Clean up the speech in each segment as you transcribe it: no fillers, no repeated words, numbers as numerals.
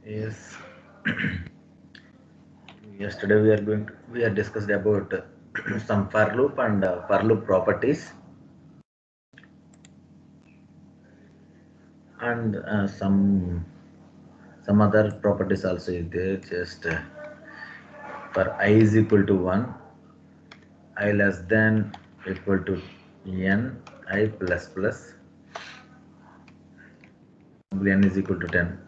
Yes. Yesterday we are discussed about some for loop and for loop properties, and some other properties also is there. Just for I is equal to 1, I less than equal to n, I plus plus, n is equal to 10.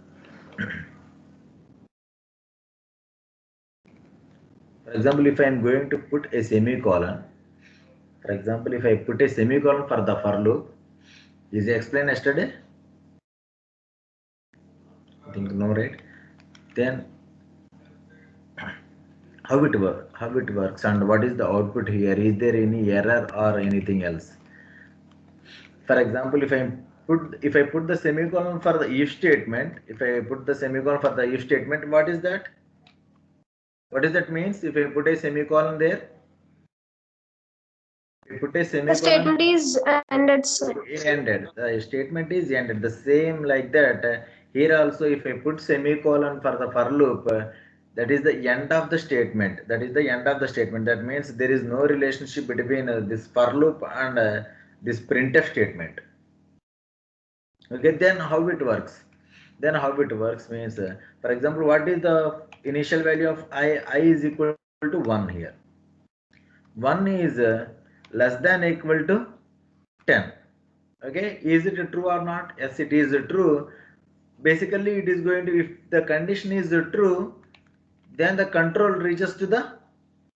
For example, if I am going to put a semicolon, for example, if I put a semicolon for the for loop, is it explained yesterday? I think no, right? Then how it works, and what is the output here? Is there any error or anything else? For example, if I put the semicolon for the if statement, if I put the semicolon for the if statement, what is that? What does that means? If I put a semicolon there, if I put a The semicolon, statement is ended, sir. ended. The statement is ended. The same like that. Here also, if I put semicolon for the for loop, that is the end of the statement. That is the end of the statement. That means there is no relationship between this for loop and this printf statement. Okay, then how it works? Then how it works means, for example, what is the initial value of I? I is equal to 1 here. 1 is less than equal to 10. Okay, is it true or not? Yes, it is true. Basically, it is going to, if the condition is true, then the control reaches to the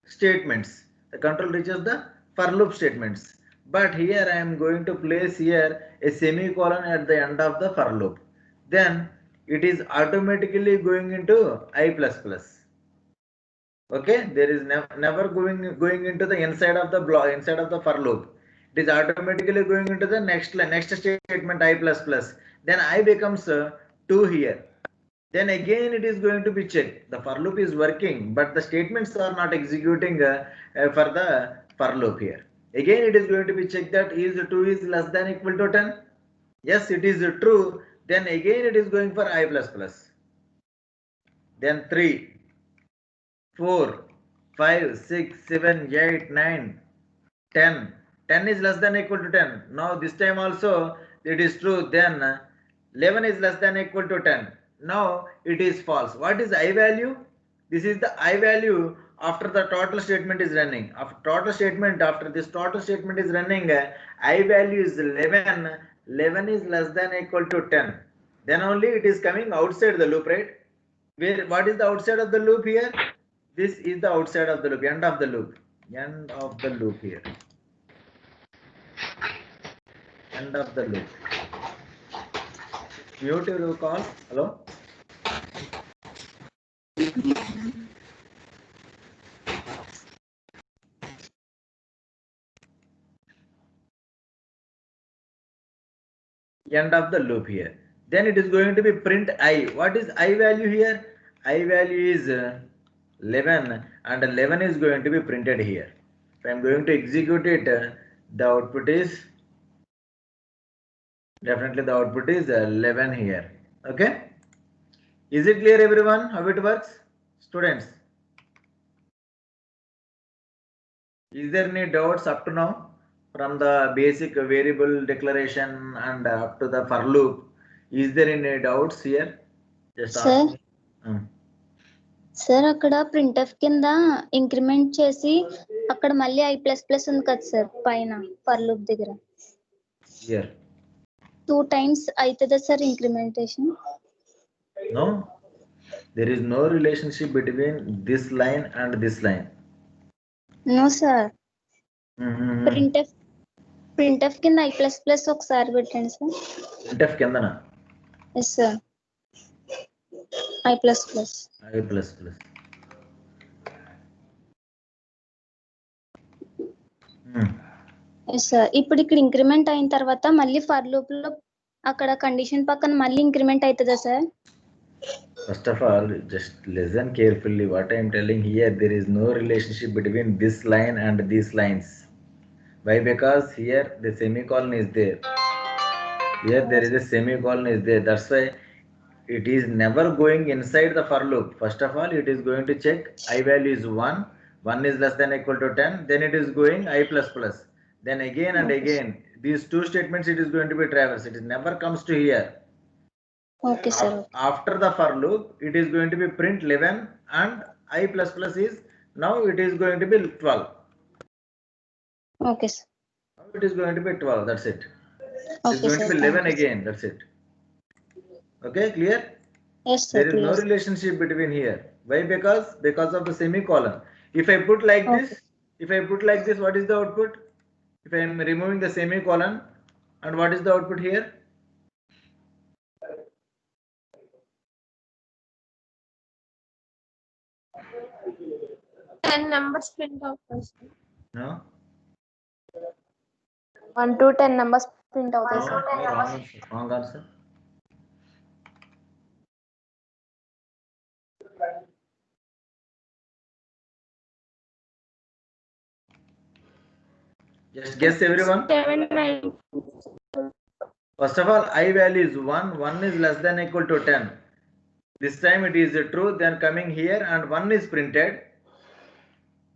statements. The control reaches the for loop statements. But here I am going to place here a semicolon at the end of the for loop. Then it is automatically going into I plus plus. Okay, there is never going into the inside of the block, inside of the for loop. It is automatically going into the next statement I plus plus. Then I becomes 2 here. Then again it is going to be checked. The for loop is working, but the statements are not executing for the for loop here. Again it is going to be checked that is 2 is less than equal to 10. Yes, it is true. Then again it is going for I plus plus. Then 3, 4, 5, 6, 7, 8, 9, 10. 10 is less than equal to 10. Now this time also it is true. Then 11 is less than equal to 10. Now it is false. What is I value? This is the I value after the total statement is running. After this total statement is running, I value is 11. 11 is less than equal to 10. Then only it is coming outside the loop, right? What is the outside of the loop here? This is the outside of the loop, end of the loop. End of the loop here. End of the loop. Mute your call. Hello? End of the loop here. Then it is going to be print I. What is I value here? I value is 11, and 11 is going to be printed here. If I am going to execute it, the output is definitely the output is 11 here. Okay? Is it clear everyone how it works? Students, is there any doubts up to now from the basic variable declaration and up to the for loop? Is there any doubts here? Just ask sir me. Sir అక్కడ printf కింద increment చేసి అక్కడ మళ్ళీ I plus plus ఉంది కదా sir పైన for loop దగ్గర Here. 2 times అవుతుందా sir incrementation? No, there is no relationship between this line and this line. No sir. Printf కింద ఐ ప్లస్ ప్లస్ ఒకసారి పెట్టండి సార్. printf కిందన yes sir. I plus plus. I plus plus. Yes sir. ఇప్పుడు ఇక్కడ increment అయిన తర్వాత మళ్ళీ for loop లో అక్కడ కండిషన్ పక్కన మళ్ళీ ఇంక్రిమెంట్ అవుతుందా sir? First of all, just listen carefully what I am telling here. There is no relationship between this line and these lines. Why? Because here the semicolon is there. Here there is a semicolon is there. That's why it is never going inside the for loop. First of all, it is going to check I value is 1, 1 is less than or equal to 10, then it is going I plus plus. Then again and Okay, sir. again, these two statements it is going to be traverse. It is never comes to here. Okay, sir. After the for loop, it is going to be print 11 and I plus plus is now it is going to be 12. Okay, sir. Now it is going to be 12. That's it. It is Okay, going to sir. be Thank 11 you, sir. again. That's it. Okay, clear? Yes, sir. There is no Clear, sir. relationship between here. Why? Because of the semicolon. If I put like Okay. this, what is the output? If I am removing the semicolon, and what is the output here? Ten numbers print out. No. 1 to 10 numbers print out. No, wrong answer. Wrong answer. Just guess everyone. 7, 9. First of all, I value is 1. 1 is less than or equal to 10. This time it is true. Then coming here and 1 is printed.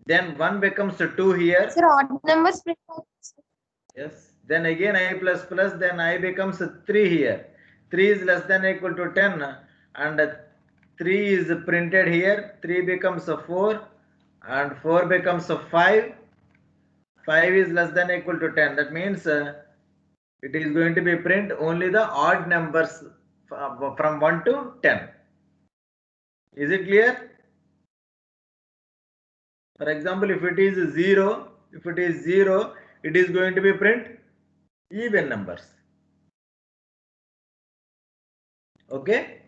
Then 1 becomes 2 here. Sir, odd numbers print out. Yes. Then again I plus plus. Then I becomes 3 here. 3 is less than or equal to 10. And 3 is printed here. 3 becomes 4. And 4 becomes 5. 5 is less than or equal to 10. That means it is going to be print only the odd numbers from 1 to 10. Is it clear? For example, if it is 0, it is going to be print even numbers. Okay?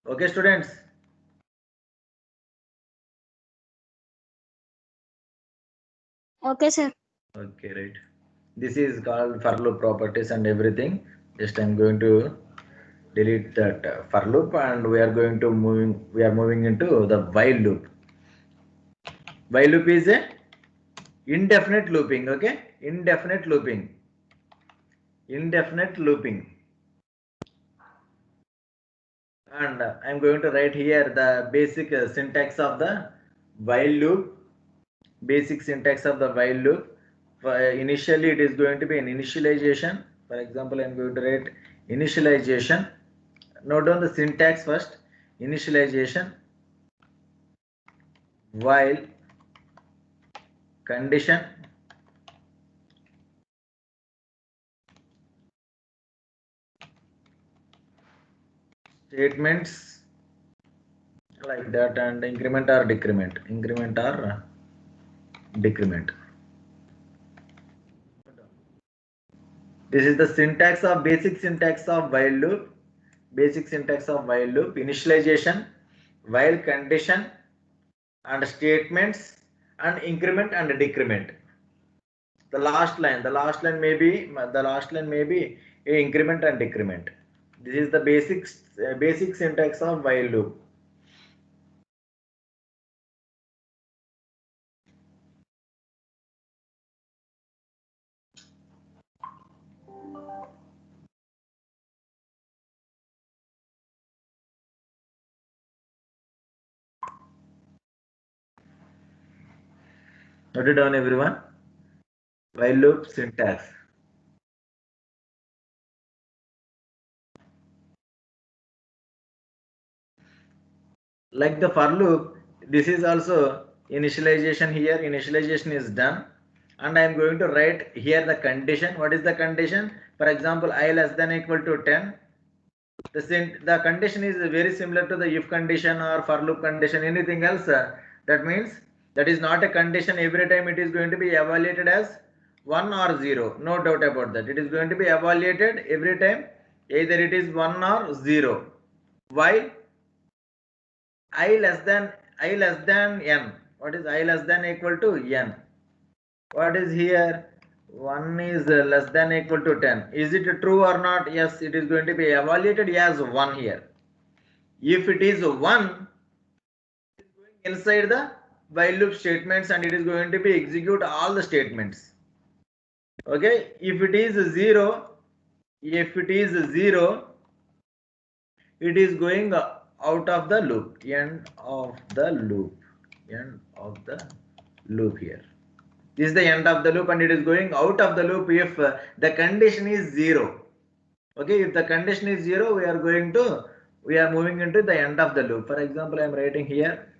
Okay, students? Okay, sir. Okay, right. This is called for loop properties and everything. Just I'm going to delete that for loop and we are moving into the while loop. While loop is a indefinite looping, okay? Indefinite looping. And I'm going to write here the basic syntax of the while loop. Basic syntax of the while loop. Initially, it is going to be an initialization. For example, I'm going to write initialization. Note down the syntax first. Initialization while condition statements like that and increment or decrement. This is the syntax of basic syntax of while loop. Initialization while condition and statements and increment and decrement. The last line may be a increment and decrement. This is the basic syntax of while loop. Note it down, everyone. While loop syntax. Like the for loop, this is also initialization here. Initialization is done. And I am going to write here the condition. What is the condition? For example, I less than or equal to 10. The condition is very similar to the if condition or for loop condition, anything else. That means that is not a condition. Every time it is going to be evaluated as 1 or 0. No doubt about that. It is going to be evaluated every time. Either it is 1 or 0. While I less than n. What is I less than equal to n? What is here? 1 is less than equal to 10. Is it true or not? Yes, it is going to be evaluated as 1 here. If it is 1, it is going inside the while loop statements and it is going to be execute all the statements. Okay, if it is 0, If it is 0, it is going out of the loop, end of the loop, end of the loop here. This is the end of the loop and it is going out of the loop if the condition is 0. Okay, if the condition is 0, we are moving into the end of the loop. For example, I am writing here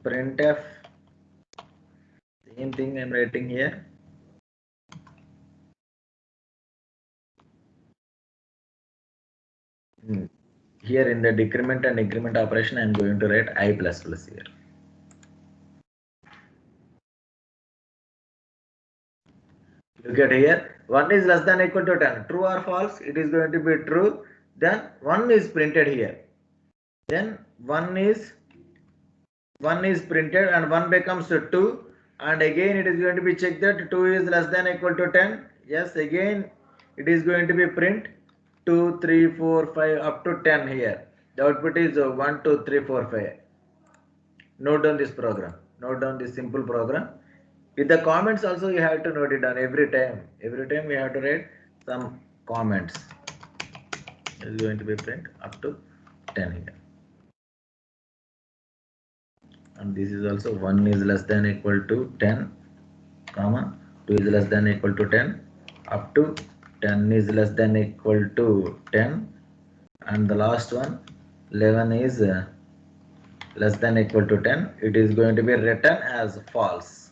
printf, same thing I am writing here. Here in the decrement and increment operation, I am going to write I plus plus here. Look at here, 1 is less than or equal to 10. True or false? It is going to be true. Then 1 is printed here. Then 1 is printed and 1 becomes 2. And again it is going to be checked that 2 is less than or equal to 10. Yes, again it is going to be print 2, 3, 4, 5 up to 10 here. The output is 1, 2, 3, 4, 5. Note down this program. Note down this simple program. With the comments also you have to note it down every time. Every time we have to write some comments. It is going to be print up to 10 here. And this is also 1 is less than or equal to 10, comma 2 is less than or equal to 10, up to 10 is less than or equal to 10, and the last one 11 is less than or equal to 10. It is going to be written as false.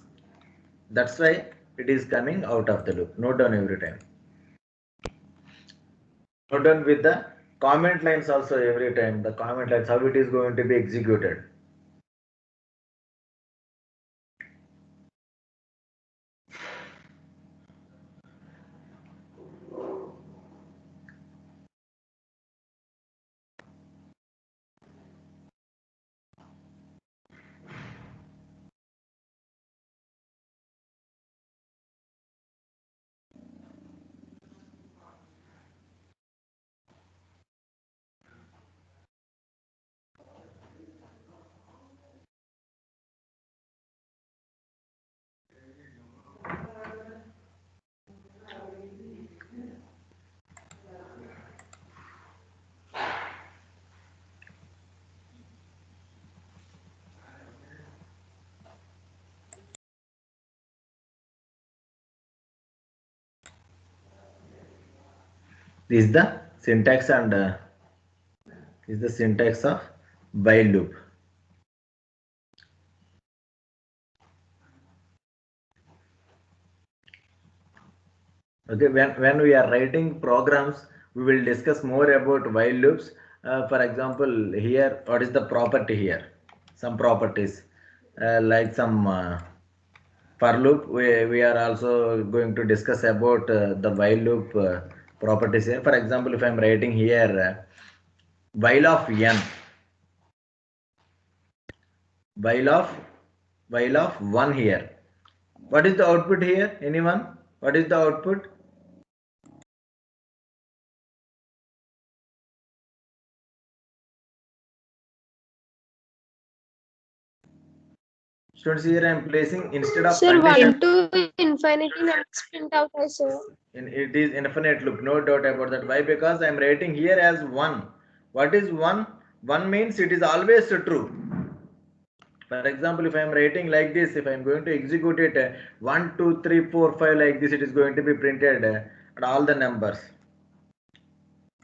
That's why it is coming out of the loop. Note down every time. Note down with the comment lines also every time. The comment lines, how it is going to be executed. This is the syntax and is the syntax of while loop. Okay, when we are writing programs, we will discuss more about while loops. For example, here, what is the property here? Some properties like some for loop. We are also going to discuss about the while loop properties here. For example, if I am writing here while of n, while of 1 here. What is the output here? Anyone? What is the output? Students, here I am placing instead of Sir, condition. 1 to infinity numbers print out I say. It is infinite loop, no doubt about that. Why? Because I am writing here as 1. What is 1? 1 means it is always true. For example, if I am writing like this, if I am going to execute it 1, 2, 3, 4, 5 like this, it is going to be printed at all the numbers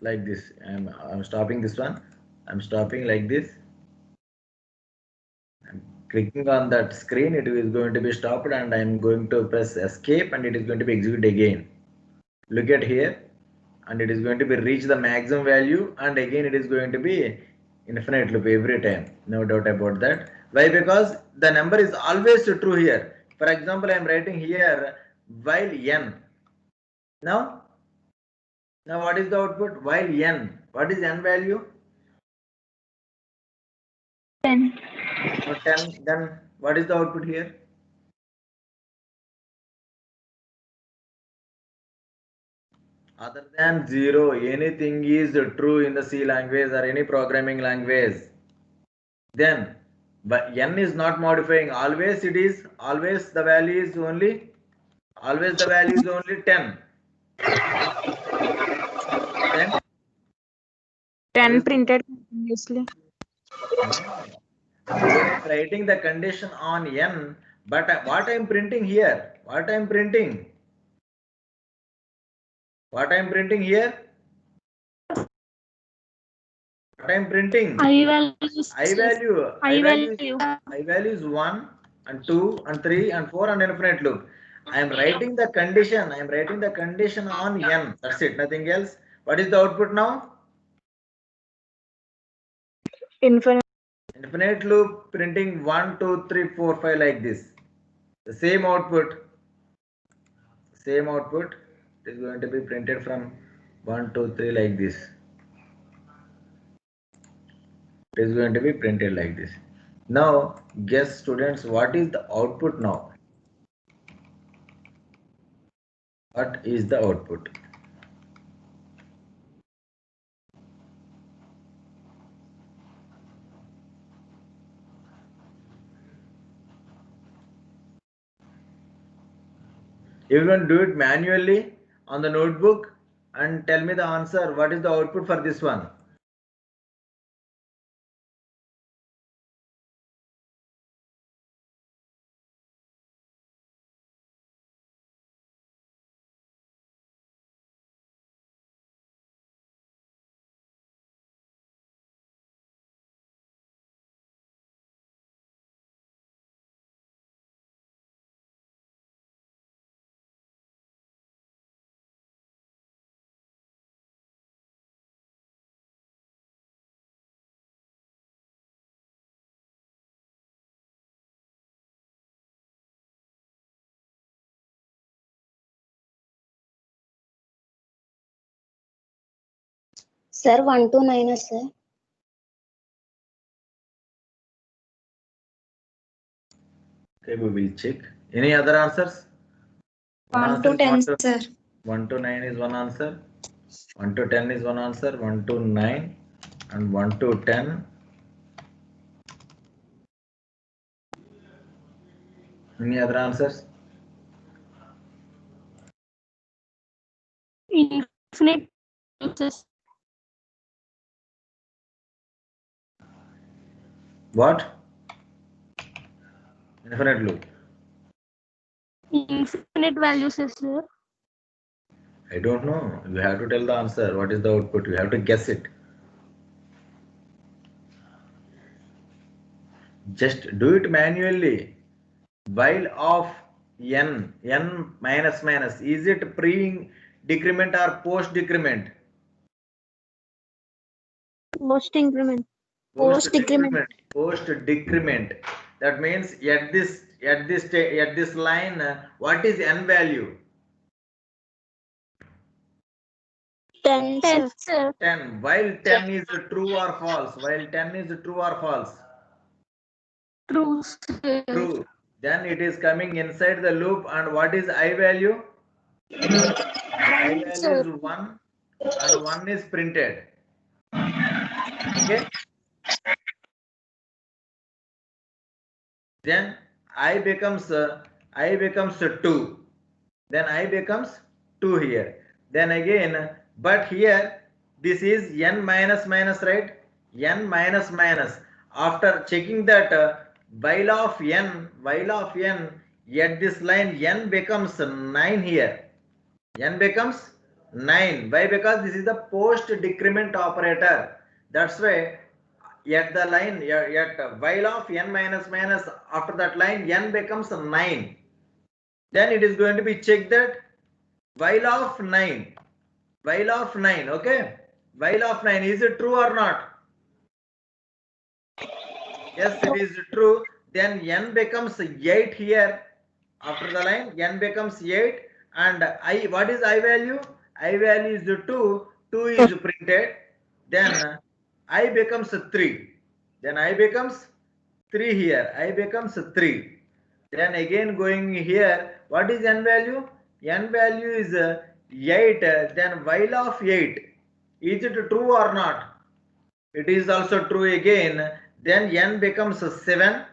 like this. I'm stopping this one. I'm stopping like this. I'm clicking on that screen, it is going to be stopped, and I'm going to press escape and it is going to be executed again. Look at here, and it is going to be reach the maximum value, and again it is going to be infinite loop every time, no doubt about that. Why? Because the number is always true here. For example, I am writing here while n. Now what is the output? While n, what is n value? 10. So 10. Then what is the output here? Other than 0, anything is true in the C language or any programming language. Then, but n is not modifying. Always the value is only 10. Then 10 printed continuously. here I'm writing the condition on n, but what I'm printing here? What I'm printing? What I'm printing here? What I'm printing? I values. I value. I value. I value is 1 and 2 and 3 and 4 and infinite loop. I am writing the condition. I am writing the condition on n. That's it. Nothing else. What is the output now? Infinite. Infinite loop printing 1, 2, 3, 4, 5 like this. The same output. Same output is going to be printed from 1, 2, 3 like this. It is going to be printed like this. Now guess students, what is the output now? What is the output? Everyone do it manually on the notebook and tell me the answer. What is the output for this one? Sir, 1 to 9, sir. Okay, we will check. Any other answers? 1 to 10, sir. 1 to 9 is one answer. 1 to 10 is one answer. 1 to 9 and 1 to 10. Any other answers? Infinite values. What? Infinite loop. Infinite values, sir. I don't know. You have to tell the answer. What is the output? You have to guess it. Just do it manually. While of n minus minus, is it pre decrement or post decrement? Post increment. Post decrement. Post decrement. That means at this line, what is n value? 10, sir. 10. While 10 is true or false? While 10 is true or false? True, sir. True. Then it is coming inside the loop, and what is I value? I value is 1 and 1 is printed. Okay. Then I becomes 2. Then I becomes 2 here. Then again, but here this is n minus minus, right? N minus minus. After checking that while of n at this line n becomes 9 here. N becomes 9. Why? Because this is the post decrement operator. That's why at the line at while of n minus minus, after that line n becomes 9. Then it is going to be checked that while of 9, okay, while of 9, is it true or not? Yes, it is true. Then n becomes 8 here. After the line n becomes 8, and I, what is I value? I value is 2. 2 is printed. Then I becomes 3. Then I becomes 3 here. I becomes 3. Then again going here, what is n value? N value is 8. Then while of 8, is it true or not? It is also true again. Then n becomes 7.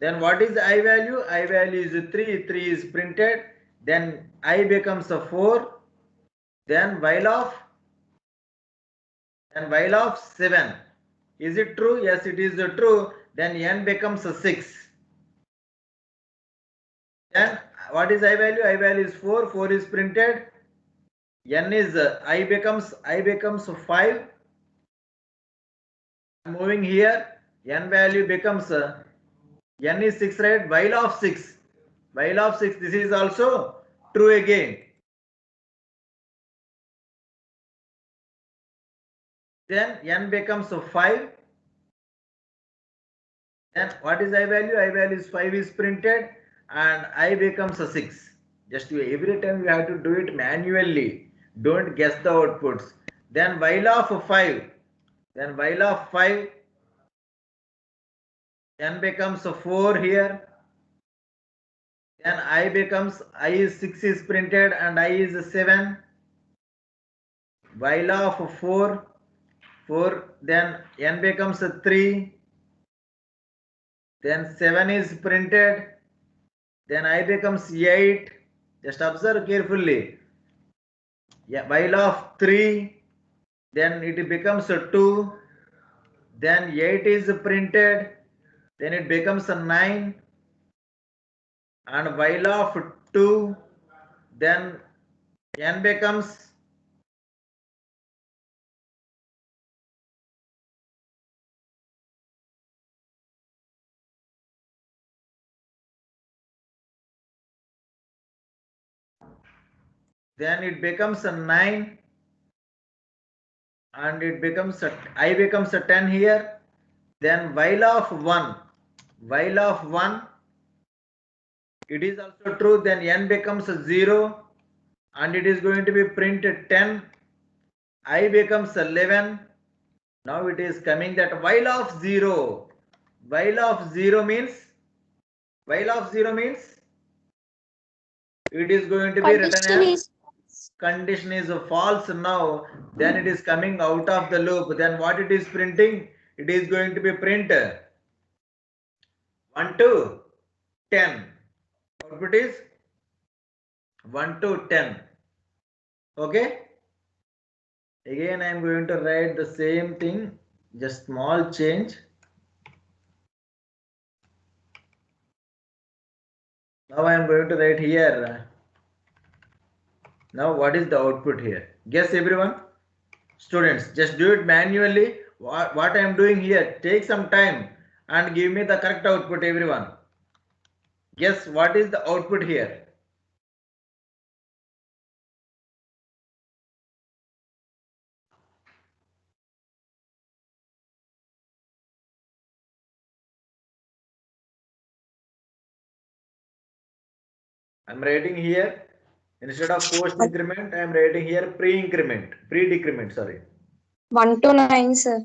Then what is I value? I value is 3. 3 is printed. then I becomes a 4, then while of 7. Is it true? Yes, it is true. Then n becomes a 6. Then what is I value? I value is 4. 4 is printed. N is I becomes 5. Moving here, n value becomes n is 6, right? While of 6. While of 6. This is also true again. Then n becomes 5. Then what is I value? I value is 5 is printed and I becomes a 6. Just every time you have to do it manually. Don't guess the outputs. Then while of 5. Then while of 5. N becomes a 4 here. Then I becomes I is 6 is printed and I is 7. While of 4. Then n becomes a 3. Then 7 is printed. Then I becomes 8. Just observe carefully. Yeah, while of 3. Then it becomes a 2. Then 8 is printed. Then it becomes a 9. And while of 2. Then n becomes then it becomes a 9 and it becomes a I becomes a 10 here. Then while of 1 it is also true. Then n becomes a 0 and it is going to be printed 10. I becomes 11. Now it is coming that while of 0 means it is going to be written as condition is false. Now then it is coming out of the loop. Then what it is printing? It is going to be print 1 to 10. Output is 1 to 10. Okay. Again I am going to write the same thing, just small change. Now I am going to write here. Now what is the output here? Guess everyone? Students, just do it manually. What I am doing here, take some time and give me the correct output, everyone. Guess what is the output here? I am writing here, instead of post increment, I am writing here pre-decrement, sorry. 1 to 9, sir.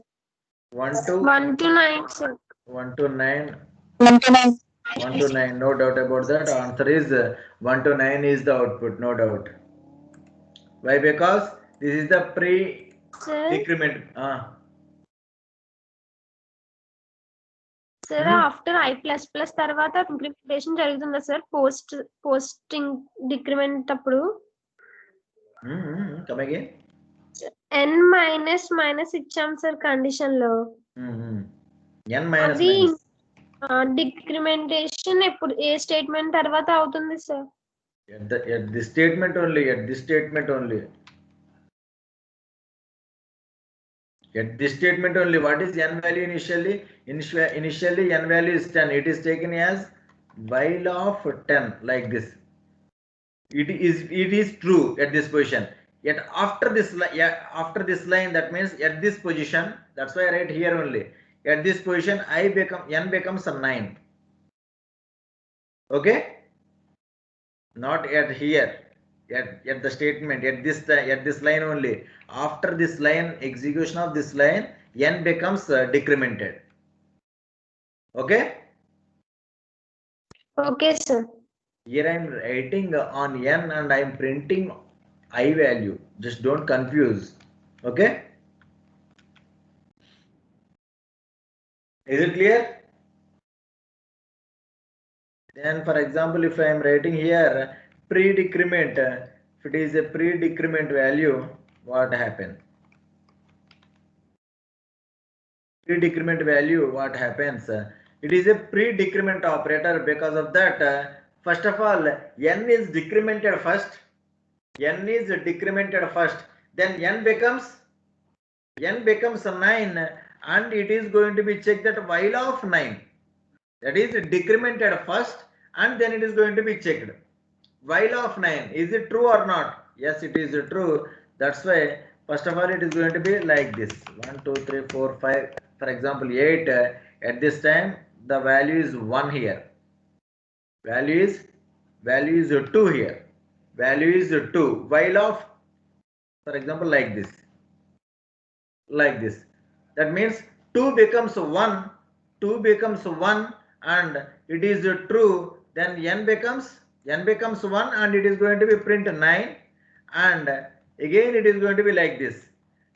1 to 1 to 9, sir. 1 to 9. 1 to 9. 1 to 9, no doubt about that. Answer is 1 to 9 is the output, no doubt. Why? Because this is the pre-decrement. Sir, after I plus plus తర్వాత implementation జరుగుతుందా sir posting decrement అప్పుడు Come again. n minus ఇచ్చాం sir condition లో N minus అది minus. డిక్రిమెంటేషన్ ఎప్పుడు ఏ statement తర్వాత అవుతుంది sir At this statement only. At this statement only. At this statement only. What is n value initially? Initially n value is 10. It is taken as while of 10 like this. It is true at this position. Yet after this line, that means at this position. That's why I write here only. At this position, n becomes a 9. Okay. Not at here. At the statement. At this line only. After this line, execution of this line, n becomes decremented. Okay. Okay sir Here I am writing on n and I am printing I value. Just don't confuse. Okay. Is it clear? Then for example, if I am writing here pre-decrement, if it is a pre-decrement value, what happen? Pre-decrement value, what happens? It is a pre-decrement operator. Because of that, first of all, n is decremented first. N is decremented first. Then n becomes 9, and it is going to be checked that while of 9. That is decremented first, and then it is going to be checked. While of 9, is it true or not? Yes, it is true. That's why first of all it is going to be like this: 1 2 3 4 5. For example, 8, at this time the value is 1 here, value is 2 here, value is 2. While of, for example, like this, that means 2 becomes 1, and it is true. Then n becomes 1, and it is going to be print 9, and again it is going to be like this.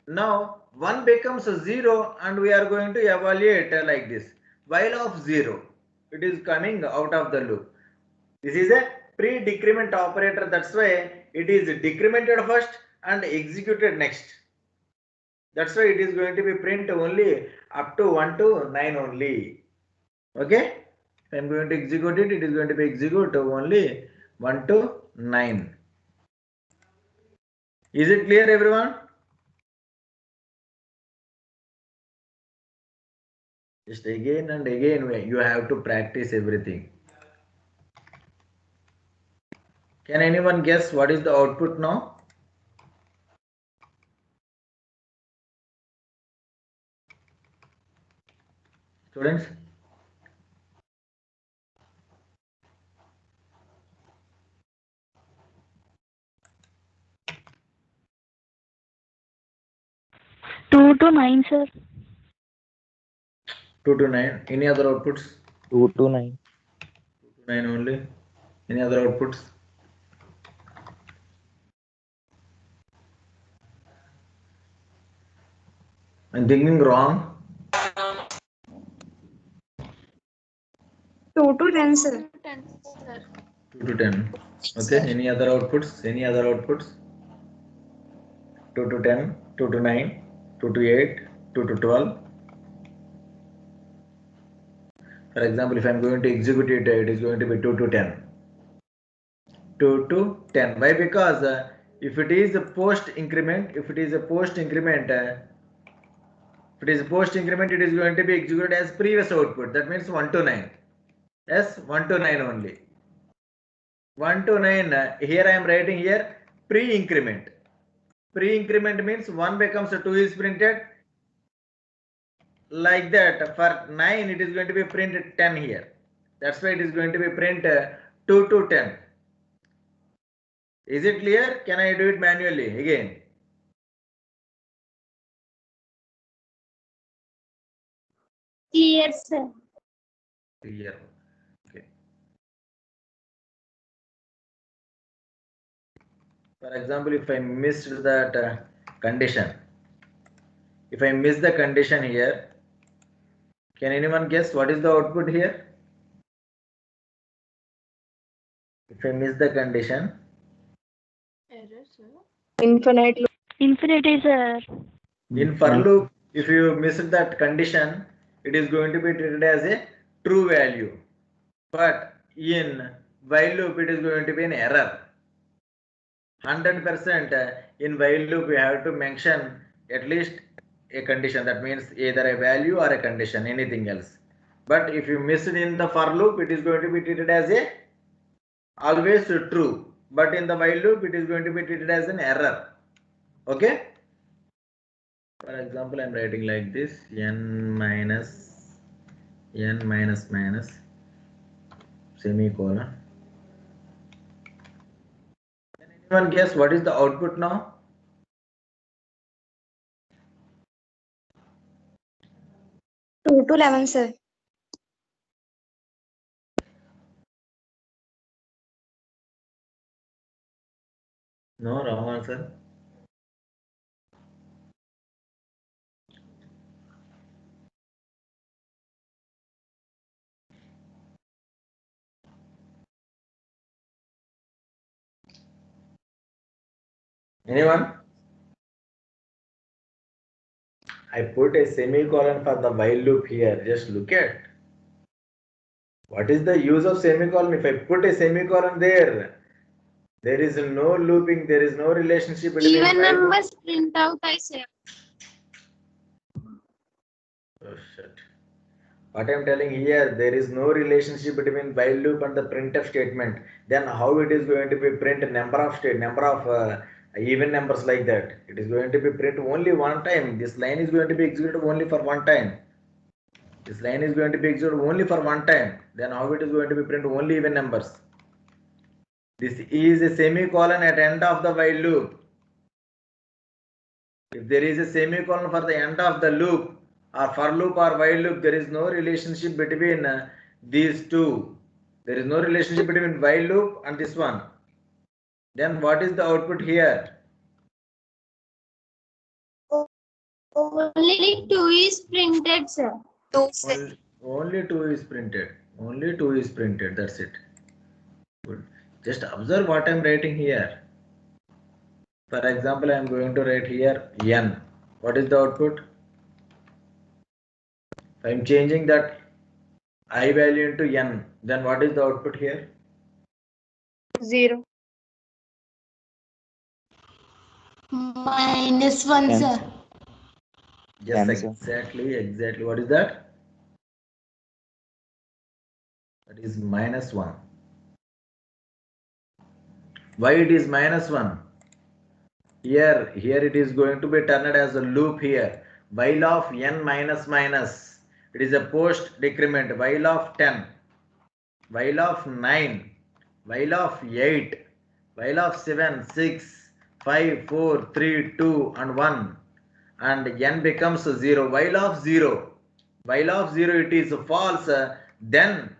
Now 1 becomes 0, and we are going to evaluate like this: while of 0, it is coming out of the loop. This is a pre-decrement operator. That's why it is decremented first and executed next. That's why it is going to be print only up to 1 to 9 only. Okay? If I am going to execute it, it is going to be execute only 1 to 9. Is it clear, everyone? Just again and again you have to practice everything. Can anyone guess what is the output now? Students? Two to nine, sir. 2 to 9. Any other outputs? 2 to 9. 2 to 9 only. Any other outputs? I'm thinking wrong. 2 to 10, sir. 2 to 10. Okay. Any other outputs? 2 to 10, 2 to 9, 2 to 8, 2 to 12. For example, if I am going to execute it, it is going to be 2 to 10. 2 to 10. Why? Because if it is a post increment, it is going to be executed as previous output. That means 1 to 9. Yes, 1 to 9 only. 1 to 9. Here I am writing here pre-increment. Pre-increment means 1 becomes 2 is printed. Like that, for 9 it is going to be printed 10 here. That's why it is going to be print 2 to 10. Is it clear? Can I do it manually again? Clear, sir. Clear. Okay. For example, if I missed that condition, if I miss the condition here, can anyone guess what is the output here? If I miss the condition, Infinite loop. Infinity, sir. in for loop, if you miss that condition, it is going to be treated as a true value. But in while loop, it is going to be an error. 100% in while loop, we have to mention at least a condition. That means either a value or a condition, anything else. But if you miss it in the for loop, it is going to be treated as a always true. But in the while loop, it is going to be treated as an error. Okay? For example, I am writing like this: n minus semicolon. Can anyone guess what is the output now? Two to 11, sir. No, wrong answer. Anyone? I put a semicolon for the while loop here. Just look at. What is the use of semicolon? If I put a semicolon there, there is no looping, there is no relationship between Even while loop. numbers print out, I say. Oh shit. What I am telling here, there is no relationship between while loop and the printf statement. Then how it is going to be print number of even numbers like that? It is going to be print only one time. This line is going to be executed only for one time. This line is going to be executed only for one time. Then how it is going to be print only even numbers? This is a semicolon at end of the while loop. If there is a semicolon for the end of the loop or for loop or while loop, there is no relationship between these two. There is no relationship between while loop and this one. Then what is the output here? Only 2 is printed, sir. Only 2 is printed. Only 2 is printed. That's it. Good. Just observe what I am writing here. For example, I am going to write here n. What is the output? If I am changing that I value into n, then what is the output here? 0. -1, N, sir. Yes, N, sir. exactly. What is that? That is -1. Why it is -1? Here it is going to be turned as a loop here. While of n minus minus. It is a post decrement. While of 10. While of 9. While of 8. While of 7, 6, 5, 4, 3, 2 and 1. And n becomes 0. While of 0. While of 0 it is false. Then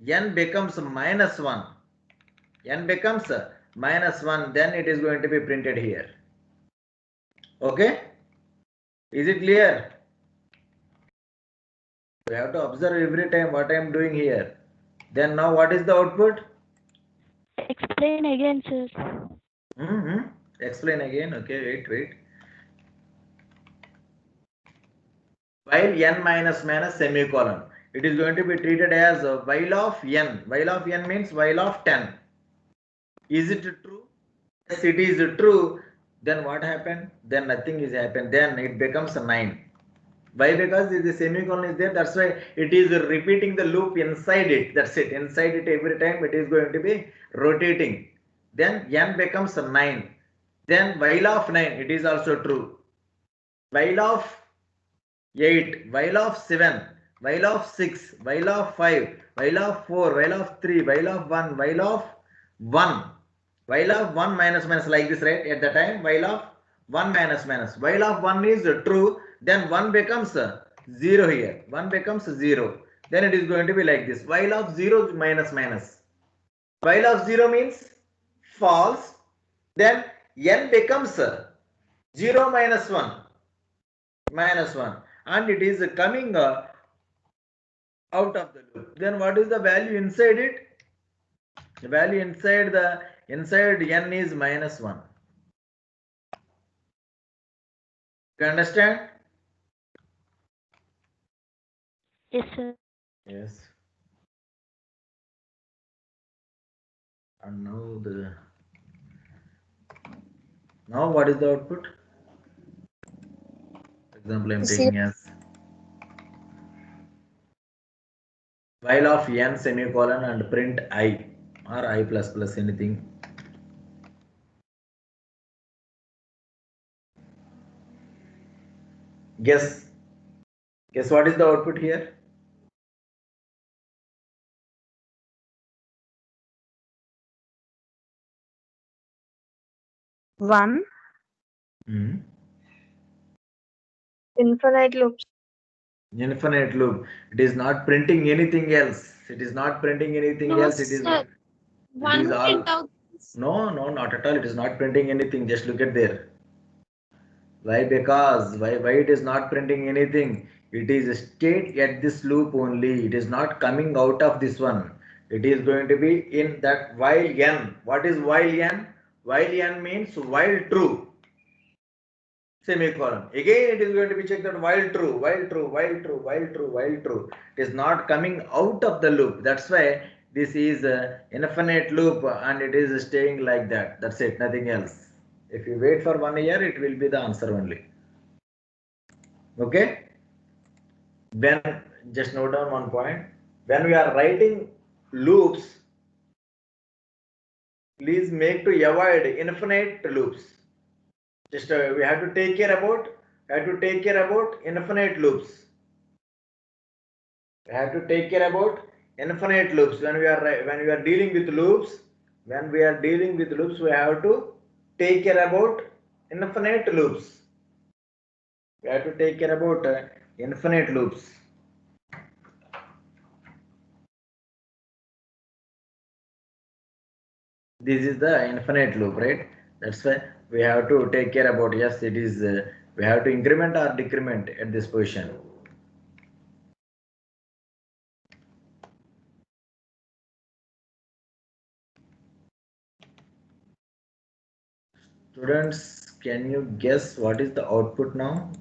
n becomes -1. N becomes -1. Then it is going to be printed here. Okay? Is it clear? We have to observe every time what I am doing here. Then now what is the output? Explain again, sir. Explain again. Okay, wait. While n minus minus semicolon. It is going to be treated as while of n. While of n means while of 10. Is it true? Yes, it is true. Then what happened? Then nothing is happened. Then it becomes 9. Why? Because the semicolon is there. That's why it is repeating the loop inside it. That's it. Inside it every time it is going to be rotating. Then n becomes 9. Then while of 9 it is also true. While of 8, while of 7, while of 6, while of 5, while of 4, while of 3, while of 1, while of 1. While of 1 minus minus like this, right? At the time, while of 1 minus minus. While of 1 is true, then 1 becomes 0 here. 1 becomes 0. Then it is going to be like this. While of 0 minus minus. While of 0 means false. Then n becomes 0 minus 1. Minus 1. And it is coming out of the loop. Then what is the value inside it? The value inside n is -1. You understand? Yes, sir. Yes. And now what is the output? For example, I am taking as while of n semicolon and print I or I plus plus anything. Guess what is the output here? One. Infinite loops. Infinite loop. It is not printing anything else. It is not printing anything No, else. It is sir. One all. print out. No, not at all. It is not printing anything. Just look at there. Why? Because why it is not printing anything? It is stayed at this loop only. It is not coming out of this one. It is going to be in that while n. What is while n? While n means while true. semicolon. Again, it is going to be checked that while true, while true, while true, while true, while true. It is not coming out of the loop. That's why this is a infinite loop and it is staying like that. That's it, nothing else. If you wait for 1 year, it will be the answer only. Okay? When, just note down one point. When we are writing loops, please make to avoid infinite loops. Just we have to take care about infinite loops. We have to take care about infinite loops when we are dealing with loops. When we are dealing with loops, we have to take care about infinite loops. We have to take care about infinite loops. This is the infinite loop, right? That's why we have to take care about, yes, it is, we have to increment or decrement at this position. Students, can you guess what is the output now?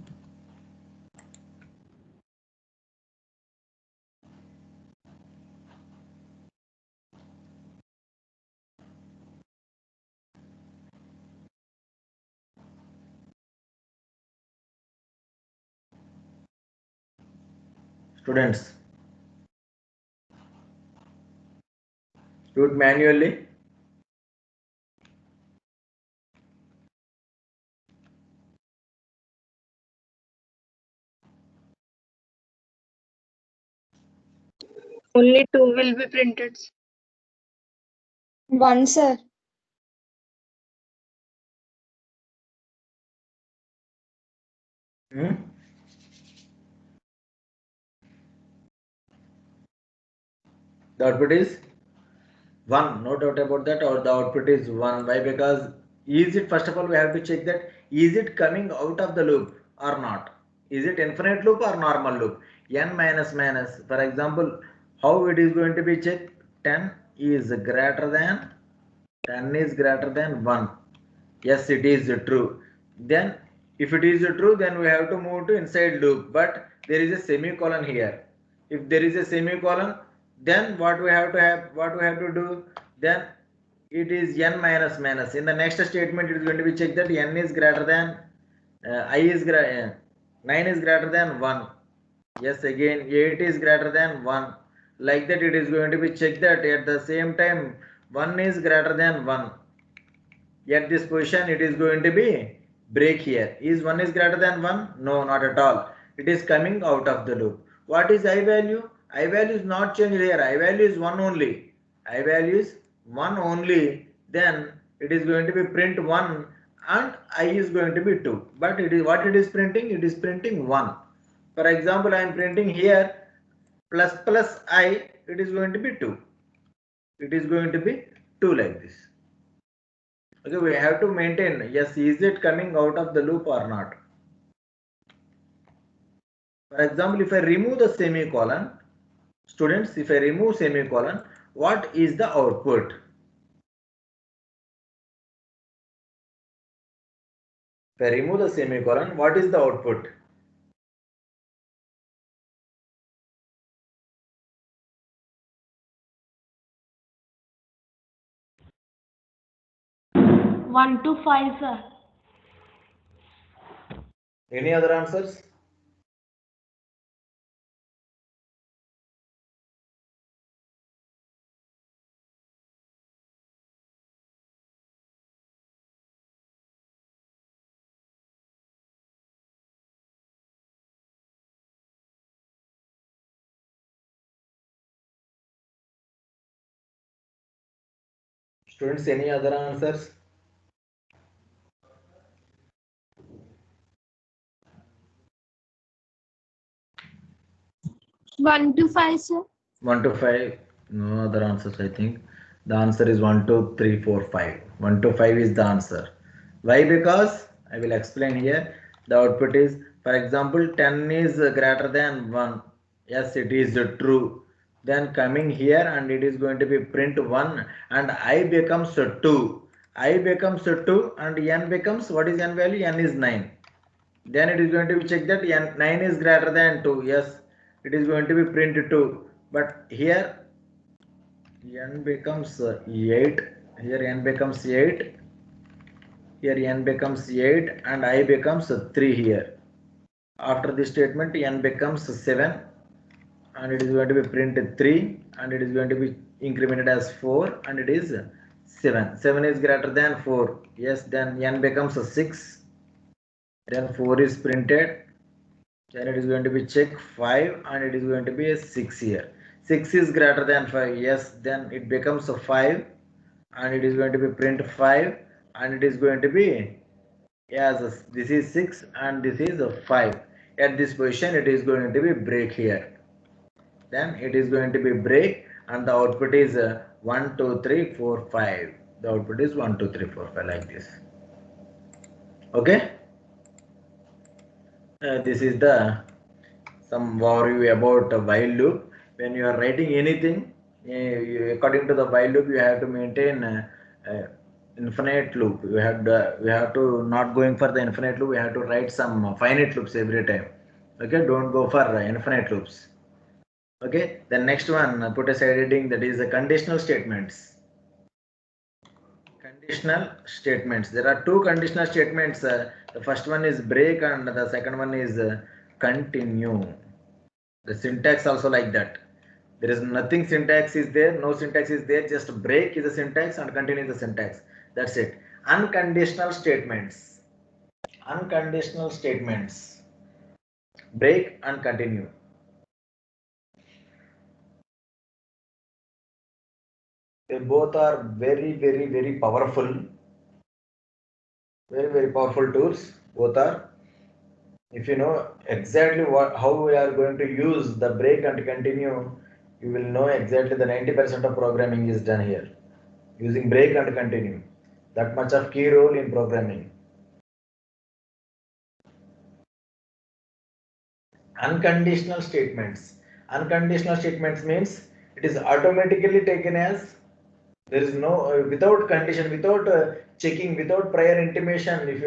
Students, do it manually. Only 2 will be printed. 1, sir. Hmm? The output is 1, no doubt about that, or the output is 1. Why? Because is it, first of all, we have to check that is it coming out of the loop or not? Is it infinite loop or normal loop? N minus minus, for example, how it is going to be checked? 10 is greater than 1. Yes, it is true. Then if it is true, then we have to move to inside loop, but there is a semicolon here. If there is a semicolon, then what we have to do, then it is n minus minus. In the next statement, it is going to be checked that n is greater than 9 is greater than 1. Yes, again 8 is greater than 1. Like that, it is going to be checked that at the same time 1 is greater than 1. At this position, it is going to be break here. Is 1 is greater than 1? No, not at all. It is coming out of the loop. What is I value? I value is not changed here. I value is 1 only. I value is 1 only. Then it is going to be print 1 and I is going to be 2. But it is what it is printing? It is printing 1. For example, I am printing here plus plus I, it is going to be 2. It is going to be 2 like this. Okay, we have to maintain, yes, is it coming out of the loop or not? For example, if I remove the semicolon, students, if I remove semicolon, what is the output? If I remove the semicolon, what is the output? One to five, sir. Any other answers? Students, any other answers? One to five, sir. 1 to 5, no other answers, I think. The answer is 1, 2, 3, 4, 5. 1 to 5 is the answer. Why? Because I will explain here. The output is, for example, 10 is greater than 1. Yes, it is true. Then coming here and it is going to be print 1 and I becomes 2. I becomes 2 and n becomes, what is n value? N is 9. Then it is going to be check that 9 is greater than 2. Yes, it is going to be print 2. But here n becomes 8. Here n becomes 8. Here n becomes 8 and I becomes 3 here. After this statement n becomes 7 and it is going to be printed 3 and it is going to be incremented as 4 and it is 7. 7 is greater than 4. Yes, then n becomes 6. Then 4 is printed. Then it is going to be check 5 and it is going to be a 6 here. 6 is greater than 5. Yes, then it becomes a 5 and it is going to be print 5 and it is going to be, yes, this is 6 and this is a 5. At this position it is going to be break here. Then it is going to be break and the output is 1 2 3 4 5. The output is 1 2 3 4 5 like this. Okay. This is the some worry about a while loop. When you are writing anything, according to the while loop, you have to maintain infinite loop. We have to not going for the infinite loop. We have to write some finite loops every time. Okay, don't go for infinite loops. Okay, the next one, put aside heading, that is the conditional statements. Conditional statements. There are two conditional statements. The first one is break and the second one is continue. The syntax also like that. There is nothing syntax is there, no syntax is there, just break is the syntax and continue is the syntax. That's it. Unconditional statements. Unconditional statements. Break and continue. They both are very, very, very powerful. Very, very powerful tools. Both are. If you know exactly how we are going to use the break and continue, you will know exactly the 90% of programming is done here. Using break and continue. That much of key role in programming. Unconditional statements. Unconditional statements means it is automatically taken as, there is no without condition, without checking, without prior intimation. If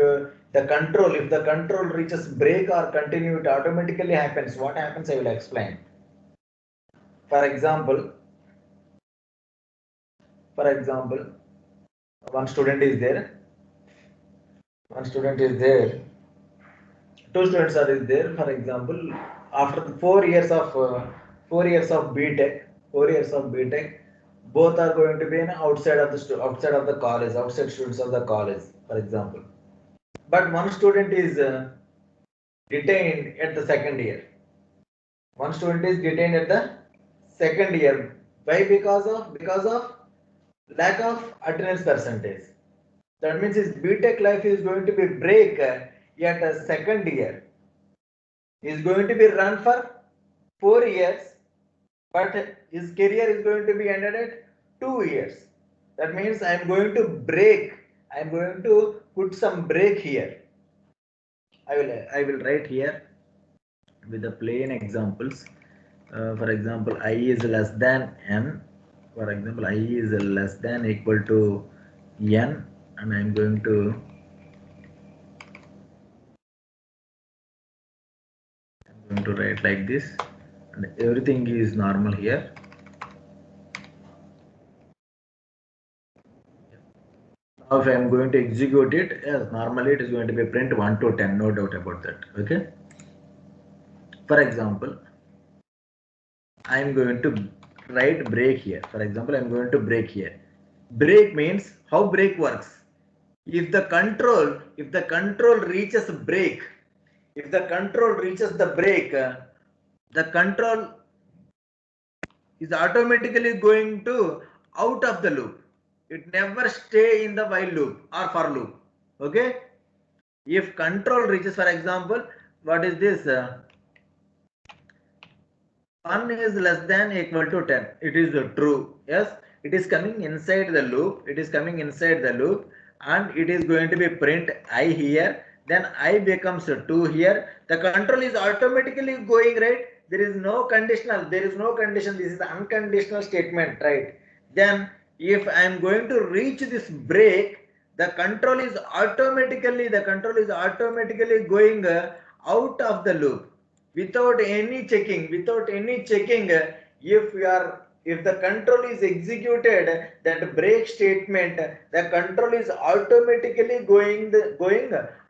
the control reaches break or continue, it automatically happens. What happens, I will explain. For example, one student is there. Two students are is there. For example, after 4 years of BTech, both are going to be outside of the college, outside students of the college, for example. But one student is detained at the second year. One student is detained at the second year. Why? Because of lack of attendance percentage. That means his BTech life is going to be break at the second year. He is going to be run for 4 years, but his career is going to be ended at 2 years. That means I am going to break. I am going to put some break here. I will write here with the plain examples. For example, I is less than n. For example, I is less than equal to n, and I am going to write like this, and everything is normal here. Now if I am going to execute it, yes, normally it is going to be print 1 to 10, no doubt about that. Okay. For example, I am going to write break here. For example, I am going to break here. Break means how break works. If the control reaches break, the control is automatically going to out of the loop. It never stay in the while loop or for loop. Okay. If control reaches, for example, what is this? 1 is less than equal to 10. It is true. Yes, it is coming inside the loop. And it is going to be print I here. Then I becomes 2 here. The control is automatically going, right? There is no conditional. This is the unconditional statement, right? Then if I am going to reach this break, the control is automatically going out of the loop without any checking. If the control is executed, that break statement, the control is automatically going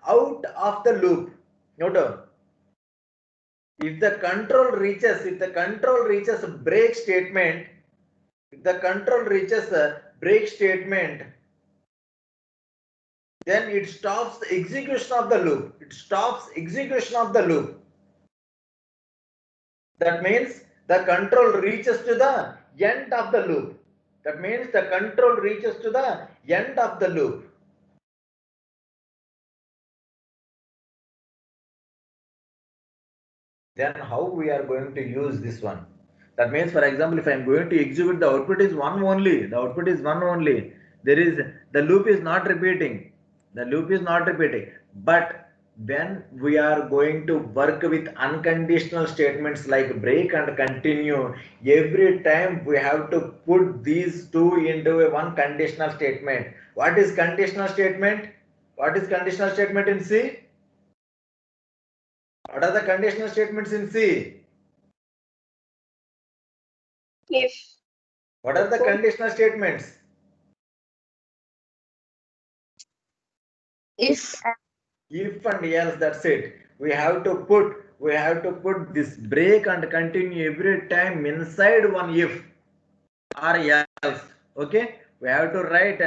out of the loop. Note down. If the control reaches break statement, then it stops the execution of the loop. That means the control reaches to the end of the loop. Then how we are going to use this one? That means, for example, if I am going to execute, the output is one only. The loop is not repeating. But when we are going to work with unconditional statements like break and continue, every time we have to put these two into one conditional statement. What is conditional statement in C? What are the conditional statements in C? If. What are the conditional statements? If. If and else, that's it. We have to put this break and continue every time inside one if or else. Okay, we have to write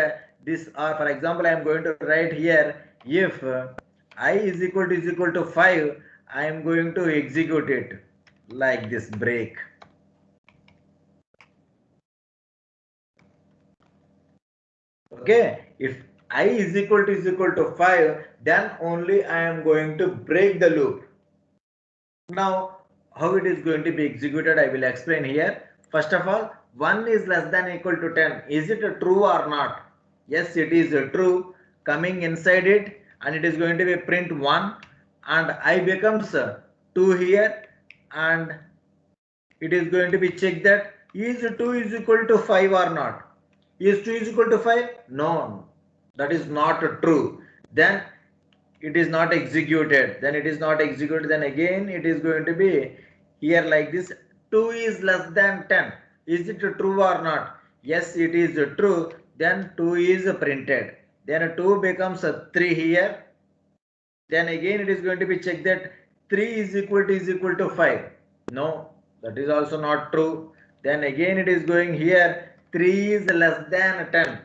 this, or for example, I am going to write here, if I is equal to 5, I am going to execute it like this break. Okay, if I is equal to 5, then only I am going to break the loop. Now, how it is going to be executed, I will explain here. First of all, 1 is less than or equal to 10. Is it true or not? Yes, it is true. Coming inside it, and it is going to be print 1, and I becomes 2 here, and it is going to be checked that is 2 is equal to 5 or not. Is 2 is equal to 5? No, that is not true. Then it is not executed. Then again it is going to be here like this. 2 is less than 10. Is it true or not? Yes, it is true. Then 2 is printed. Then 2 becomes 3 here. Then again it is going to be checked that 3 is equal to 5. No, that is also not true. Then again it is going here, 3 is less than 10,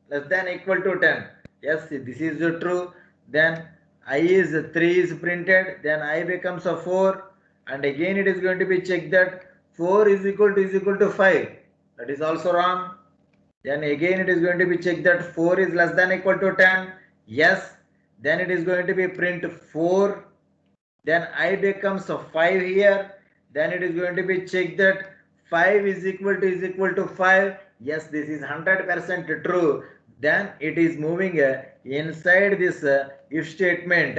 less than equal to 10. Yes, this is true. Then I is 3 is printed, then I becomes a 4, and again it is going to be checked that 4 is equal to 5. That is also wrong. Then again it is going to be checked that 4 is less than equal to 10. Yes. Then it is going to be print 4. Then I becomes a 5 here. Then it is going to be checked that 5 is equal to 5. Yes, this is 100% true. Then it is moving inside this if statement,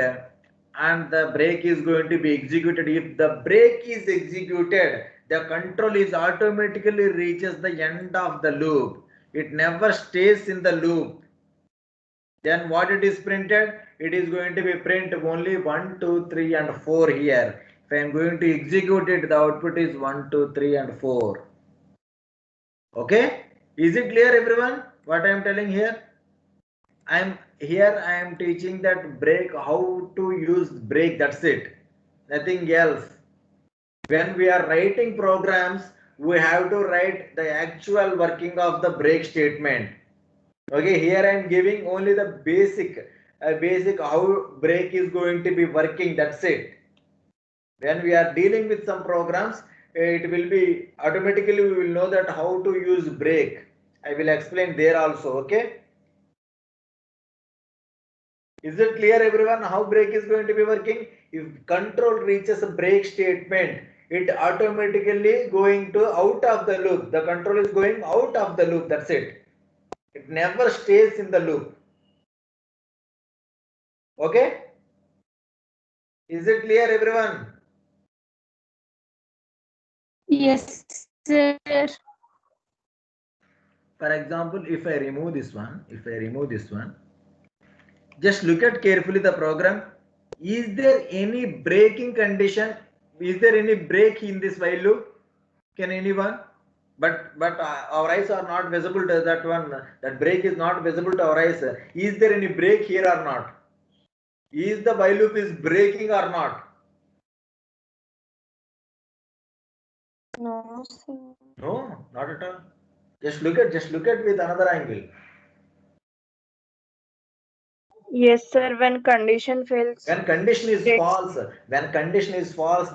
and the break is going to be executed. If the break is executed, the control is automatically reaches the end of the loop. It never stays in the loop. Then what it is printed? It is going to be print only 1, 2, 3 and 4 here. If I am going to execute it, the output is 1, 2, 3 and 4. Okay? Is it clear, everyone? What I am telling here? I am teaching that break, how to use break, that's it. Nothing else. When we are writing programs, we have to write the actual working of the break statement. Okay, here I am giving only the basic how break is going to be working, that's it. When we are dealing with some programs, it will be automatically, we will know that how to use break. I will explain there also. Okay, is it clear, everyone, how break is going to be working? If control reaches a break statement, it automatically going to out of the loop. The control is going out of the loop, that's it. It never stays in the loop. Okay, is it clear, everyone? Yes, sir. For example, if I remove this one, Just look at carefully the program. Is there any breaking condition? Is there any break in this while loop? Can anyone? But our eyes are not visible to that one. That break is not visible to our eyes. Is there any break here or not? Is the while loop is breaking or not? No, sir. No, not at all. Just look at with another angle. Yes, sir. When condition fails. When condition is false,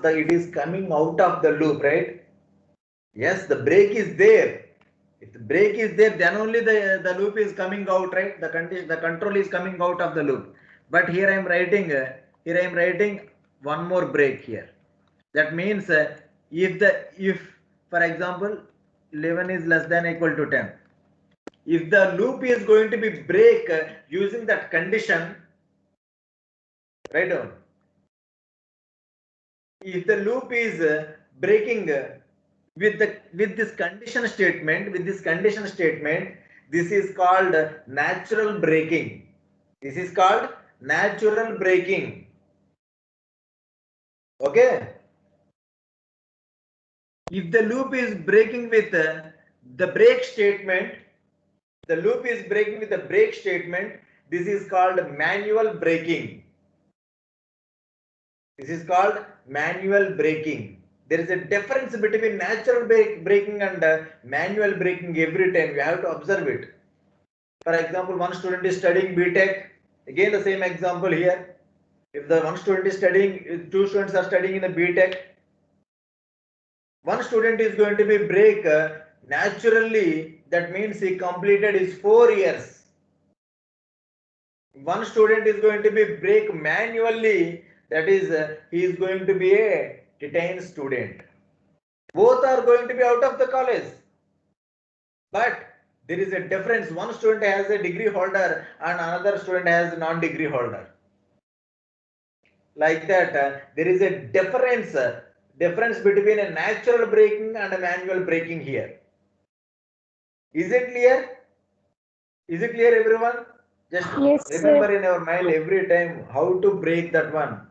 it is coming out of the loop, right? Yes, the break is there. If the break is there, then only the loop is coming out, right? The control is coming out of the loop. But here I am writing one more break here. That means if for example 11 is less than or equal to 10, if the loop is going to be break using that condition, write down. If the loop is breaking with this condition statement, this is called natural breaking. This is called natural breaking. Okay. If the loop is breaking with the break statement, this is called manual braking. This is called manual braking. There is a difference between natural braking and manual braking every time. You have to observe it. For example, one student is studying BTech. Again, the same example here. If the one student is studying, two students are studying in the BTech, one student is going to be break naturally. That means he completed his 4 years. One student is going to be break manually. That is, he is going to be a detained student. Both are going to be out of the college. But there is a difference. One student has a degree holder and another student has a non-degree holder. Like that, there is a difference between a natural braking and a manual braking here. Is it clear? Is it clear, everyone? Just Yes, remember sir. in our mind every time how to break that one.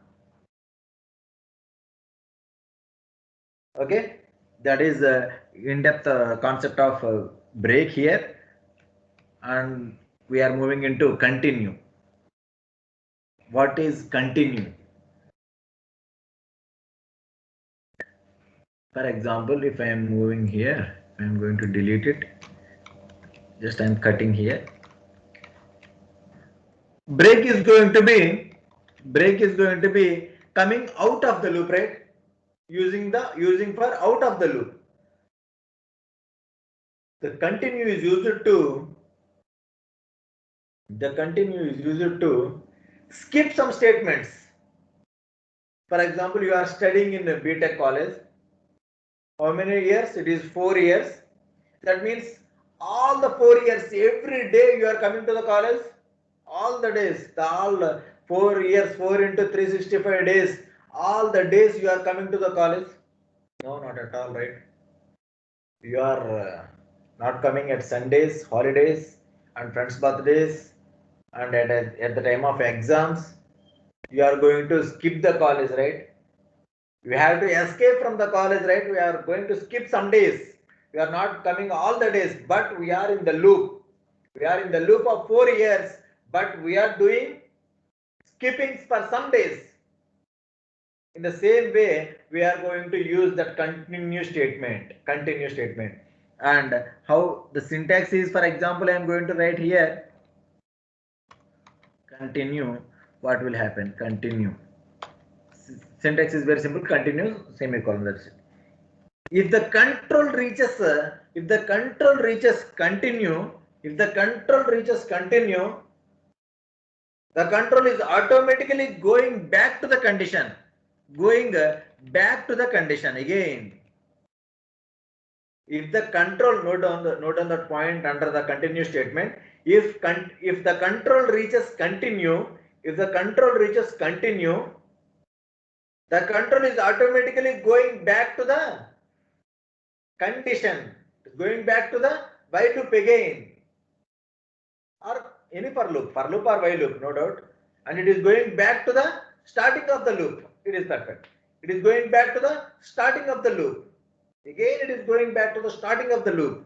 Okay, that is in-depth concept of break here, and we are moving into continue. What is continue? For example, if I am moving here, I am going to delete it. Just I am cutting here. Break is going to be coming out of the loop, right? Using for out of the loop. The continue is used to skip some statements. For example, you are studying in a BTech college. How many years? It is 4 years. That means all the 4 years, every day you are coming to the college. All the days, all 4 years, 4 into 365 days, all the days you are coming to the college. No, not at all, right? You are not coming at Sundays, holidays, and friends' birthdays, and at the time of exams. You are going to skip the college, right? We have to escape from the college, right? We are going to skip some days. We are not coming all the days, but we are in the loop. We are in the loop of 4 years, but we are doing skippings for some days. In the same way, we are going to use that continue statement. And how the syntax is, for example, I am going to write here continue. What will happen? Continue. Syntax is very simple. Continue, semicolon. That's it. If the control reaches continue, the control is automatically going back to the condition. Again. If the control, note down the point under the continue statement. If the control reaches continue, the control is automatically going back to the condition, going back to the while loop again. Or any for loop or while loop, no doubt, and it is going back to the starting of the loop. It is perfect. It is going back to the starting of the loop. Again, it is going back to the starting of the loop.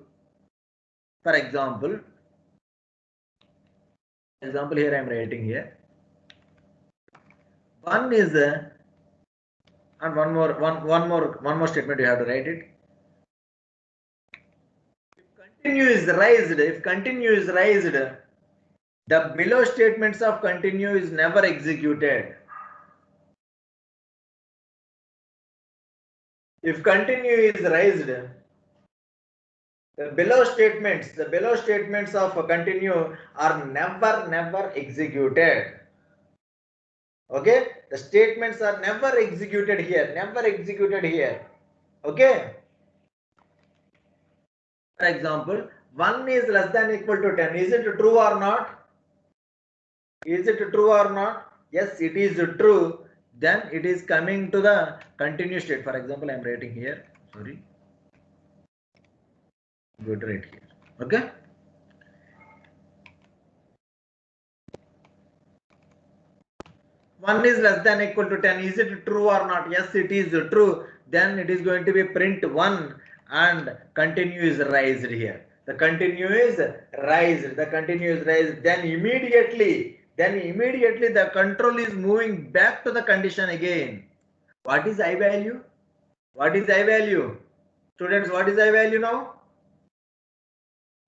For example, here I am writing here. One is and one more statement you have to write it. If continue is raised, the below statements of continue is never executed. If continue is raised, the below statements of continue are never executed. Okay, the statements are never executed here. Okay. For example, 1 is less than equal to 10. Is it true or not? Is it true or not? Yes, it is true. Then it is coming to the continuous state. For example, I am writing here. Sorry. Go to write here. Okay. One is less than equal to 10. Is it true or not? Yes, it is true. Then it is going to be print 1 and continue is raised here. The continue is raised. Then immediately the control is moving back to the condition again. What is I value? Students, what is I value now?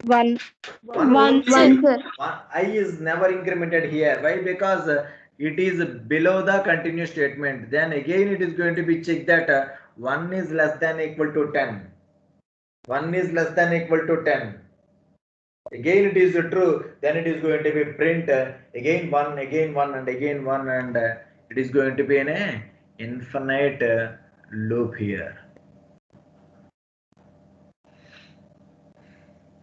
1. 1, sir. I is never incremented here. Why? Because it is below the continuous statement. Then again it is going to be checked that 1 is less than equal to 10. 1 is less than equal to 10. Again it is true. Then it is going to be print again 1, again 1, and again 1, and it is going to be in a infinite loop here.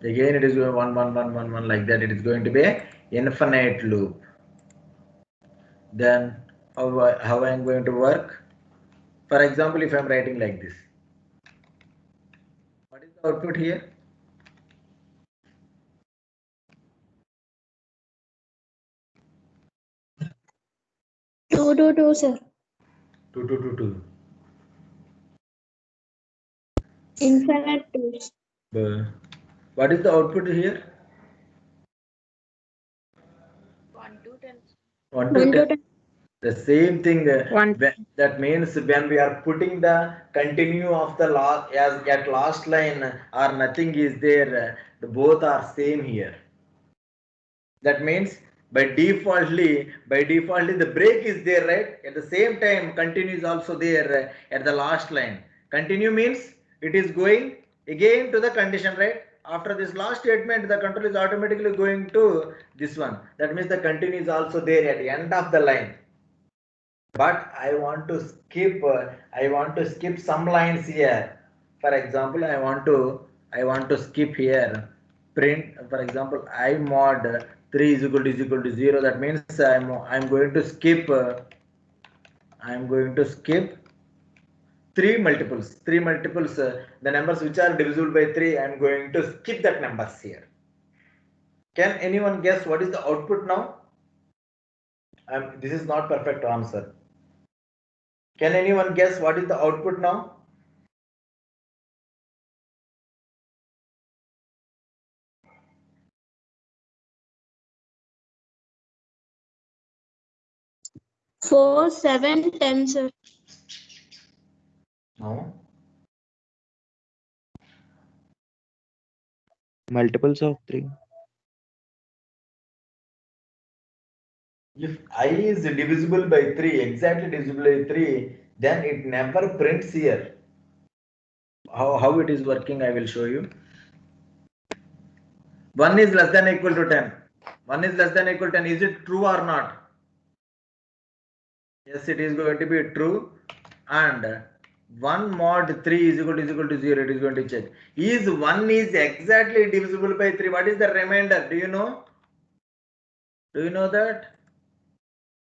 Again it is going 1, 1, 1, 1, 1 like that. It is going to be an infinite loop. Then how I am going to work? For example, if I am writing like this, what is the output here? 2, 2, 2, sir. 2, 2, 2, 2. Infinite 2. What is the output here? 1 to 10. 1 to 1 to 10. 10. The same thing. 1. That means when we are putting the continue of the last as at last line or nothing is there, both are same here. That means by defaultly the break is there, right? At the same time, continue is also there at the last line. Continue means it is going again to the condition, right? After this last statement, the control is automatically going to this one. That means the continue is also there at the end of the line. But I want to skip some lines here. For example, I want to skip here print. For example, I mod 3 is equal to 0. That means I'm going to skip 3 multiples. The numbers which are divisible by 3, I'm going to skip that numbers here. Can anyone guess what is the output now? This is not perfect answer. Can anyone guess what is the output now? Four, 7, 10, sir. No. Multiples of 3. If I is divisible by 3, exactly divisible by 3, then it never prints here. How it is working, I will show you. 1 is less than equal to 10. 1 is less than equal to 10. Is it true or not? Yes, it is going to be true. And 1 mod 3 is equal to 0. It is going to check. Is 1 is exactly divisible by 3? What is the remainder? Do you know? Do you know that?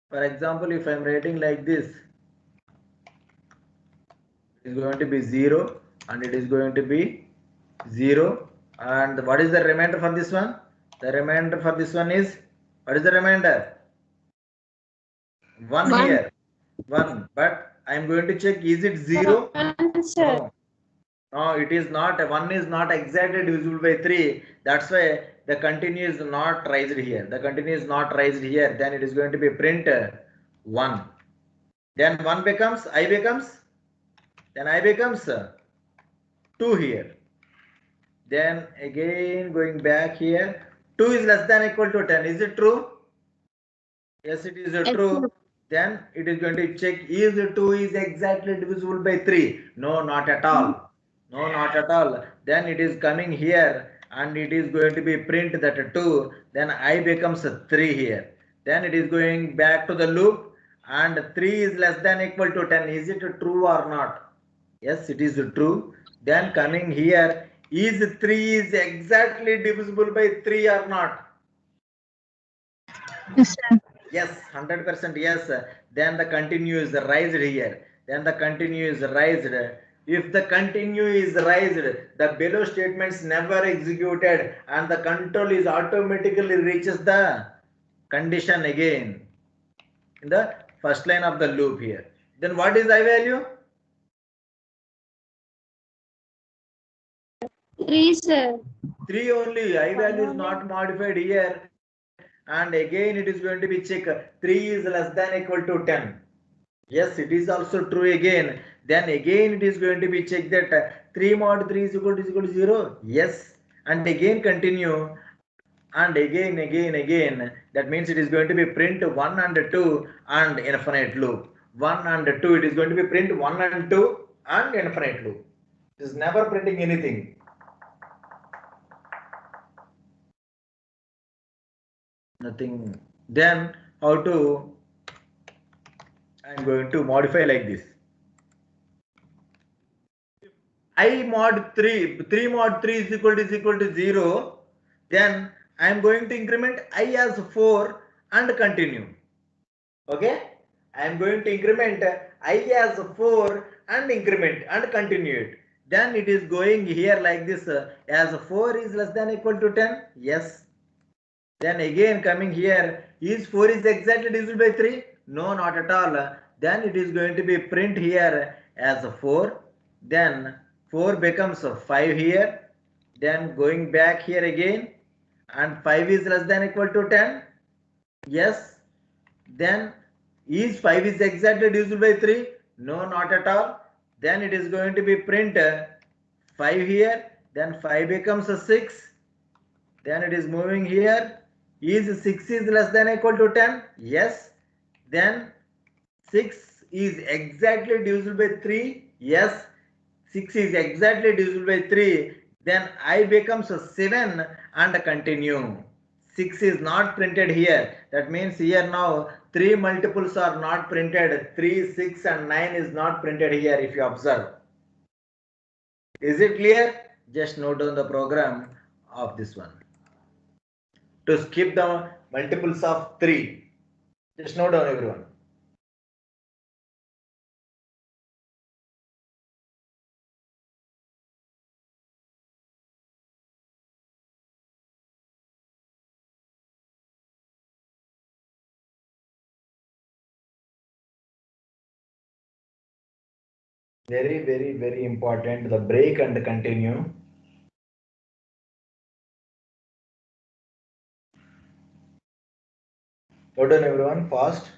For example, if I am writing like this, it is going to be 0 and it is going to be 0. And what is the remainder for this one? The remainder for this one is What is the remainder? 1 One. here. 1. But I am going to check, is it 0? Sir. No. No, it is not. 1 is not exactly divisible by 3. That's why the continue is not raised here. The continue is not raised here. Then it is going to be print 1. Then 1 becomes, I becomes, then I becomes 2 here. Then again going back here, 2 is less than or equal to 10. Is it true? Yes, it is true. Then it is going to check, is 2 is exactly divisible by 3? No, not at all. No, not at all. Then it is coming here and it is going to be print that 2. Then I becomes 3 here. Then it is going back to the loop and 3 is less than or equal to 10. Is it true or not? Yes, it is true. Then coming here, is 3 is exactly divisible by 3 or not? Yes, sir. Yes, 100% yes. Then the continue is raised here. Then the continue is raised. If the continue is raised, the below statements never executed and the control is automatically reaches the condition again in the first line of the loop here. Then what is I value? 3, sir. 3 only. I value is not modified here. And again it is going to be check 3 is less than or equal to 10. Yes, it is also true again. Then again it is going to be checked that 3 mod 3 is equal to 0. Yes. And again continue. And again. That means it is going to be print 1 and 2 and infinite loop. 1 and 2. It is going to be print 1 and 2 and infinite loop. It is never printing anything. Nothing. Then how to, I am going to modify like this. I mod 3 mod 3 is equal to 0. Then I am going to increment I as 4 and continue. Okay. I am going to increment I as 4 and increment and continue it. Then it is going here like this. As 4 is less than or equal to 10. Yes. Then again coming here, is 4 is exactly divisible by 3? No, not at all. Then it is going to be print here as 4. Then 4 becomes 5 here. Then going back here again. And 5 is less than or equal to 10? Yes. Then is 5 is exactly divisible by 3? No, not at all. Then it is going to be print 5 here. Then 5 becomes 6. Then it is moving here. Is 6 is less than or equal to 10? Yes. Then 6 is exactly divisible by 3. Yes. 6 is exactly divisible by 3. Then I becomes 7 and continue. 6 is not printed here. That means here now 3 multiples are not printed. 3, 6 and 9 is not printed here if you observe. Is it clear? Just note down the program of this one. To skip the multiples of 3. Just note down everyone. Very important. The break and continue. Note down everyone fast.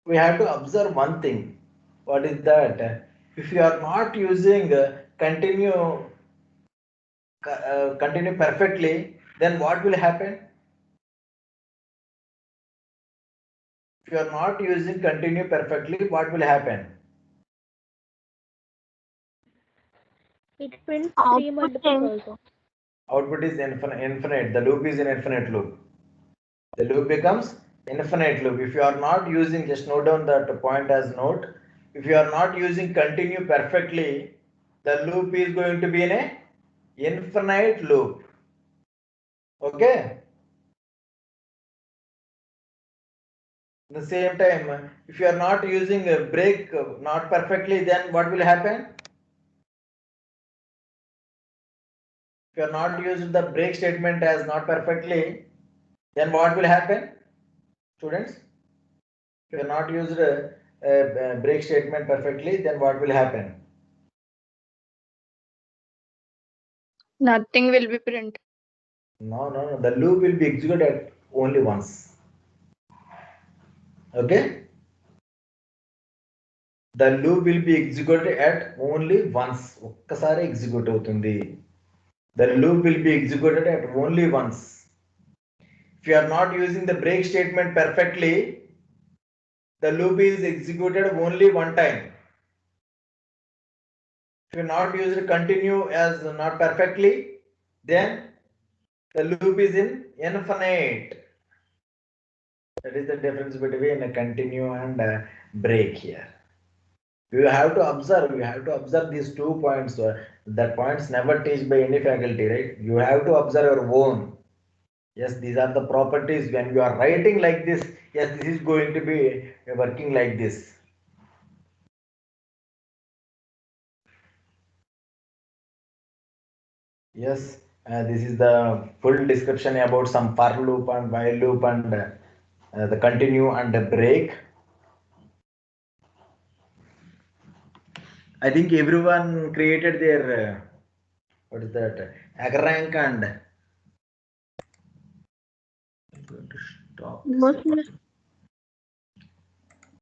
We have to observe one thing. What is that? If you are not using continue perfectly, then what will happen? If you are not using continue perfectly, what will happen? It prints Output 3 multiples change. also. Output is infinite. The loop is an infinite loop. The loop becomes infinite loop. If you are not using, just note down that point as note. If you are not using continue perfectly, the loop is going to be in a infinite loop. Okay. At the same time, if you are not using a break not perfectly, then what will happen? If you are not using the break statement as not perfectly, then what will happen, students? If you are not used a break statement perfectly, then what will happen? Nothing will be printed. No. The loop will be executed only once. Okay? The loop will be executed at only once. ఒక్కసారి execute అవుతుంది. The loop will be executed at only once. If you are not using the break statement perfectly, the loop is executed only one time. If you not use it continue as not perfectly, then the loop is in infinite. That is the difference between a continue and a break here. You have to observe these 2 points. That points never teach by any faculty, right? You have to observe your own. Yes, these are the properties. When you are writing like this, yes, this is going to be working like this. Yes, this is the full description about some for loop and while loop and the continue and the break. I think everyone created their what is that rank and I'm going to stop this. Mostly